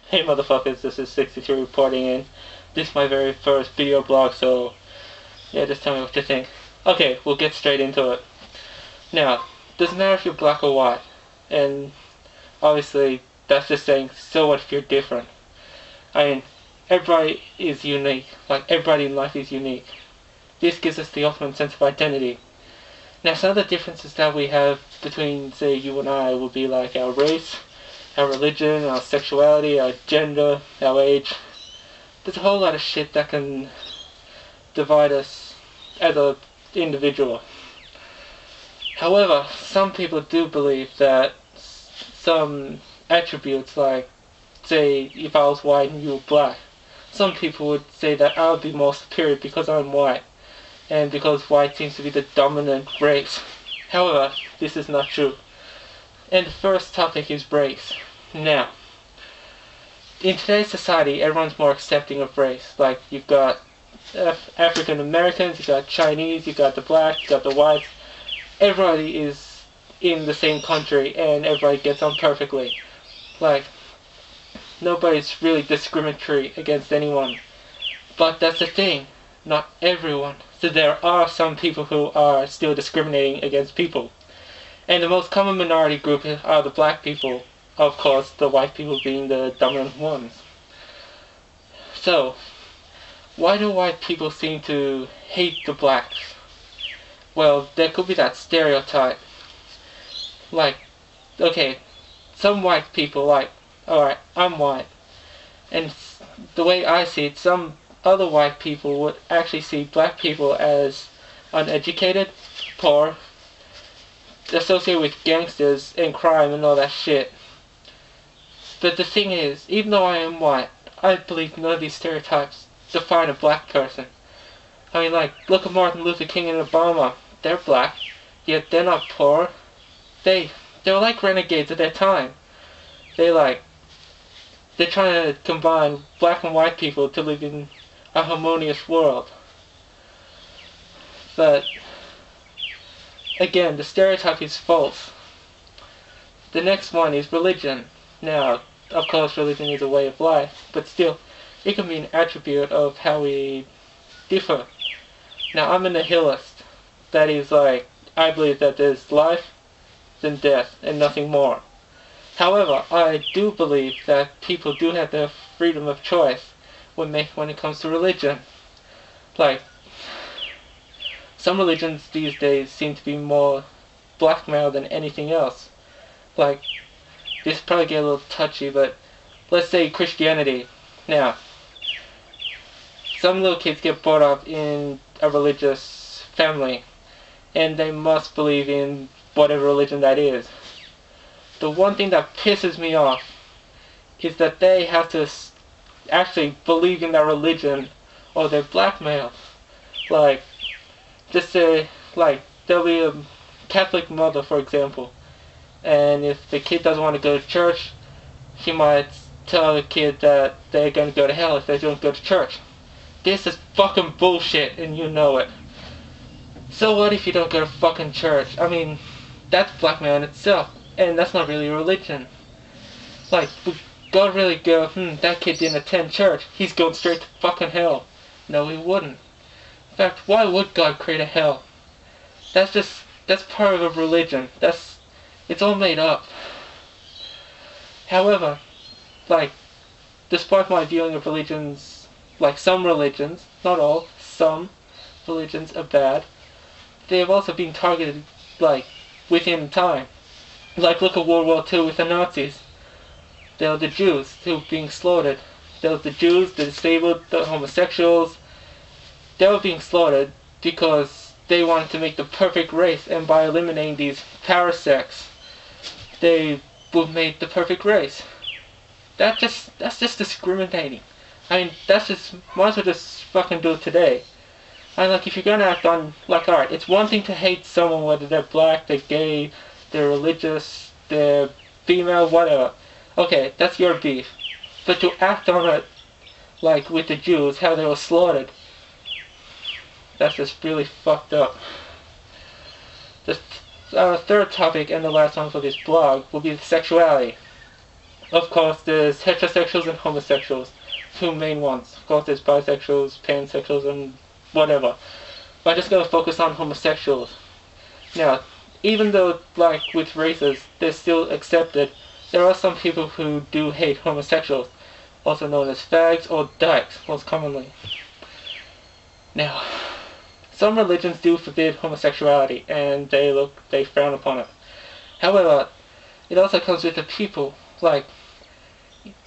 Hey motherfuckers, this is 63 reporting in. This is my very first video blog, so yeah, just tell me what you think. Okay, we'll get straight into it. Now, doesn't matter if you're black or white, and obviously that's just saying, so what if you're different? I mean, everybody is unique, like everybody in life is unique. This gives us the ultimate sense of identity. Now, some of the differences that we have between, say, you and I would be like our race, our religion, our sexuality, our gender, our age. There's a whole lot of shit that can divide us as an individual. However, some people do believe that some attributes, like, say, if I was white and you were black, some people would say that I would be more superior because I'm white, and because white seems to be the dominant race. However, this is not true. And the first topic is race. Now, in today's society, everyone's more accepting of race. Like, you've got African Americans, you've got Chinese, you've got the blacks, you've got the whites. Everybody is in the same country and everybody gets on perfectly. Like, nobody's really discriminatory against anyone. But that's the thing, not everyone. So there are some people who are still discriminating against people. And the most common minority group are the black people. Of course, the white people being the dominant ones. So, why do white people seem to hate the blacks? Well, there could be that stereotype. Like, okay, some white people, like, alright, I'm white. And the way I see it, some other white people would actually see black people as uneducated, poor, associated with gangsters and crime and all that shit. But the thing is, even though I am white, I believe none of these stereotypes define a black person. I mean, like, look at Martin Luther King and Obama. They're black, yet they're not poor. They were like renegades at their time. They're trying to combine black and white people to live in a harmonious world. But again, the stereotype is false. The next one is religion. Now, of course, religion is a way of life, but still, it can be an attribute of how we differ. Now, I'm a nihilist. That is, like, I believe that there's life, then death, and nothing more. However, I do believe that people do have their freedom of choice when it comes to religion. Like, some religions these days seem to be more blackmail than anything else. Like, this probably get a little touchy, but let's say Christianity. Now, some little kids get brought up in a religious family, and they must believe in whatever religion that is. The one thing that pisses me off is that they have to actually believe in that religion or they're blackmailed. Like, just say, like, there'll be a Catholic mother, for example, and if the kid doesn't want to go to church, she might tell the kid that they're going to go to hell if they don't go to church. This is fucking bullshit, and you know it. So what if you don't go to fucking church? I mean, that's blackmail in itself, and that's not really religion. Like, would God really go, that kid didn't attend church, he's going straight to fucking hell? No, he wouldn't. In fact, why would God create a hell? That's part of a religion. It's all made up. However, like, despite my viewing of religions, like some religions, not all, some religions are bad, they have also been targeted, like, within time. Like, look at World War II with the Nazis. There were the Jews who were being slaughtered. There were the Jews, the disabled, the homosexuals. They were being slaughtered because they wanted to make the perfect race, and by eliminating these parasects, they would make the perfect race. That's just discriminating. I mean, might as well just fucking do it today. And like, if you're gonna act on, like, alright, it's one thing to hate someone, whether they're black, they're gay, they're religious, they're female, whatever. Okay, that's your beef. But to act on it, like with the Jews, how they were slaughtered, that's just really fucked up. The third topic, and the last one for this blog, will be sexuality. Of course, there's heterosexuals and homosexuals, two main ones. Of course, there's bisexuals, pansexuals, and whatever. But I'm just gonna focus on homosexuals. Now, even though, like with races, they're still accepted, there are some people who do hate homosexuals, also known as fags or dykes, most commonly. Now, some religions do forbid homosexuality, and they frown upon it. However, it also comes with the people, like,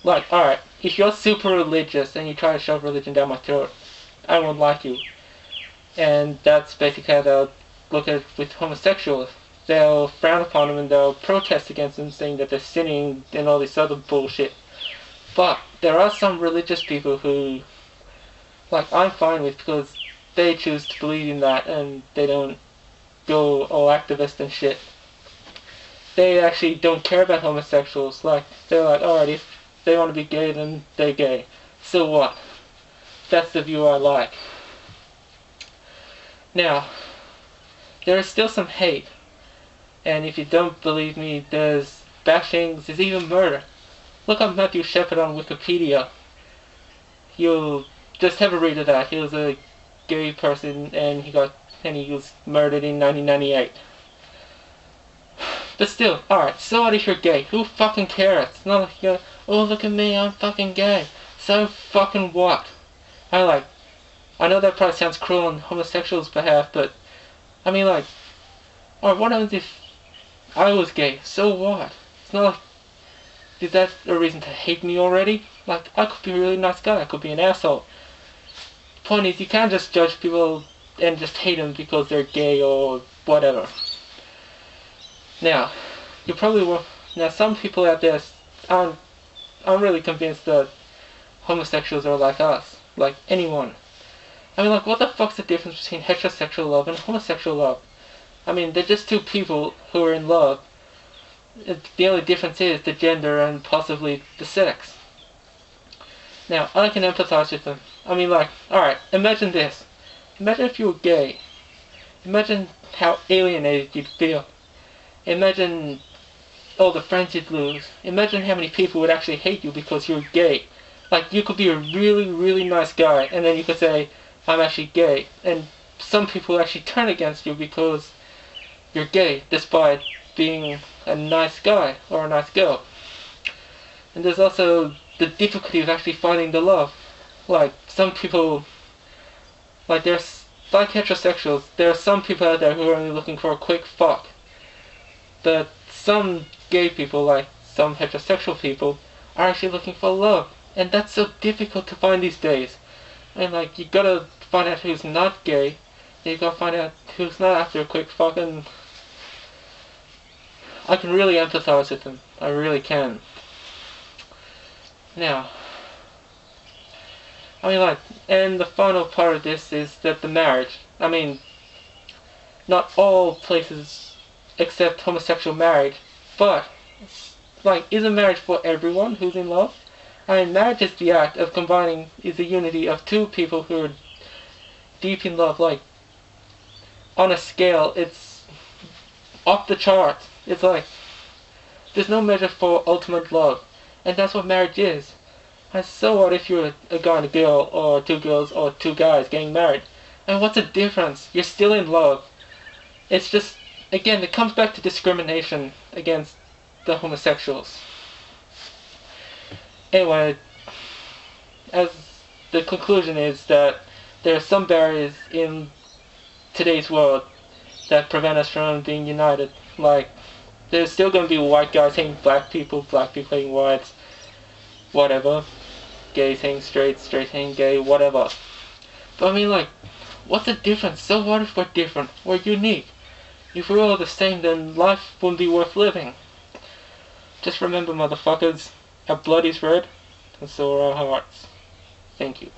alright, if you're super religious and you try to shove religion down my throat, I won't like you. And that's basically how they'll look at it with homosexuals. They'll frown upon them and they'll protest against them, saying that they're sinning and all this other bullshit. But there are some religious people who, like, I'm fine with, because they choose to believe in that and they don't go all activist and shit. They actually don't care about homosexuals. Like, they're like, alright, if they want to be gay, then they're gay. So what? That's the view I like. Now, there is still some hate. And if you don't believe me, there's bashings, there's even murder. Look up Matthew Shepard on Wikipedia. You'll just have a read of that. He was a gay person and he was murdered in 1998. But still, alright, so what if you're gay? Who fucking cares? It's not like you're, oh look at me, I'm fucking gay. So fucking what? I know that probably sounds cruel on homosexuals' behalf, but I mean, like, alright, what happens if I was gay? So what? It's not like, is that a reason to hate me already? Like, I could be a really nice guy, I could be an asshole. The point is, you can't just judge people and just hate them because they're gay or whatever. Now, you probably will. Now, some people out there aren't really convinced that homosexuals are like us, like anyone. I mean, like, what the fuck's the difference between heterosexual love and homosexual love? I mean, they're just two people who are in love. The only difference is the gender and possibly the sex. Now, I can empathize with them. I mean, like, alright, imagine this. Imagine if you were gay. Imagine how alienated you'd feel. Imagine all the friends you'd lose. Imagine how many people would actually hate you because you're gay. Like, you could be a really, really nice guy, and then you could say, I'm actually gay. And some people actually turn against you because you're gay, despite being a nice guy or a nice girl. And there's also the difficulty of actually finding the love. Like, some people, like heterosexuals, there are some people out there who are only looking for a quick fuck. But some gay people, like some heterosexual people, are actually looking for love. And that's so difficult to find these days. And like, you gotta find out who's not gay, and you gotta find out who's not after a quick fuck, and I can really empathize with them. I really can. Now, I mean, like, and the final part of this is that the marriage, I mean, not all places accept homosexual marriage, but, like, isn't marriage for everyone who's in love? I mean, marriage is the act of combining, is the unity of two people who are deep in love. Like, on a scale, it's off the charts. It's like, there's no measure for ultimate love. And that's what marriage is. And so what if you're a guy and a girl, or two girls, or two guys getting married? And what's the difference? You're still in love. It's just, again, it comes back to discrimination against the homosexuals. Anyway, as the conclusion is that there are some barriers in today's world that prevent us from being united. Like, there's still going to be white guys hating black people hating whites, whatever. Gays hating straights, straights hating gay, whatever. But I mean, like, what's the difference? So what if we're different? We're unique. If we're all the same, then life wouldn't be worth living. Just remember, motherfuckers, our blood is red, and so are our hearts. Thank you.